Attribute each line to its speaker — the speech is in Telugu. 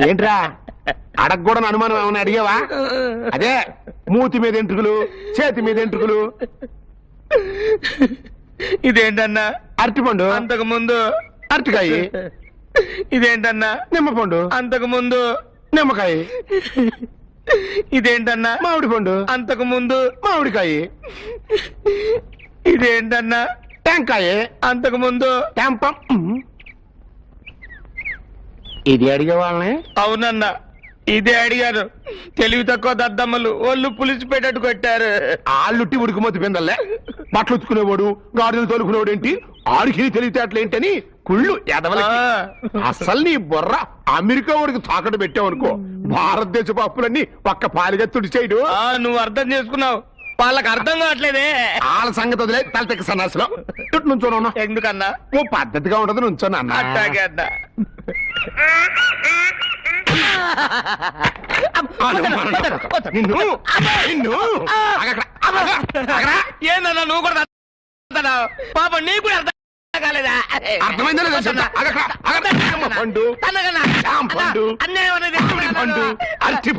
Speaker 1: ఏంట్రా అడగకూడని అనుమానం ఏమైనా అడిగావా? అదే మూతి మీద ఎంట్రుకలు, చేతి మీద ఎంట్రుకలు.
Speaker 2: ఇదేంటన్నా?
Speaker 1: అరటిపండు.
Speaker 2: అంతకు ముందు
Speaker 1: అరటికాయ.
Speaker 2: ఇదేంటన్నా?
Speaker 1: నిమ్మపండు.
Speaker 2: అంతకు ముందు
Speaker 1: నిమ్మకాయ.
Speaker 2: ఇదేంటన్నా?
Speaker 1: మామిడి పండు.
Speaker 2: అంతకు ముందు
Speaker 1: మామిడికాయ.
Speaker 2: ఇదేంటన్నా?
Speaker 1: టెంకాయ.
Speaker 2: అంతకు ముందు
Speaker 1: టెంపం. ఇది అడిగే వాళ్ళని.
Speaker 2: అవునన్నా, ఇదే అడిగారు. తెలివి తక్కువ దద్దమ్మలు ఒళ్ళు పులిసి పెట్టట్టు కొట్టారు.
Speaker 1: ఆళ్ళుట్టి ఉడికిమతి పిందల్లే. బట్టలు ఉతుకునేవాడు, గాడిదలు తోలుకునేవాడు ఏంటి, ఆడికి తెలివితేటలేంటని కుళ్ళు ఎదవలకి. అసలు నీ బుర్ర అమెరికా వాడికి తాకట్టు పెట్టావనుకో, భారతదేశపు అప్పులన్నీ ఒక్క పాలిగా తుడిచేయడు.
Speaker 2: నువ్వు అర్థం చేసుకున్నావు, వాళ్ళకి అర్థం కావట్లేదే.
Speaker 1: వాళ్ళ సంగతి వదిలే, తలతెక్క సన్నాసులో నుంచోను.
Speaker 2: ఎందుకన్నా?
Speaker 1: ఓ పద్ధతిగా ఉండదు నుంచోను అన్న.
Speaker 2: అట్టాగే అన్నా. ఏందన్నా నువ్వు కూడా పాప నీకు కూడా అర్థం కాలేదా?
Speaker 1: అర్థమైందా పండు,
Speaker 2: అన్యాయం అనేది
Speaker 1: అరటి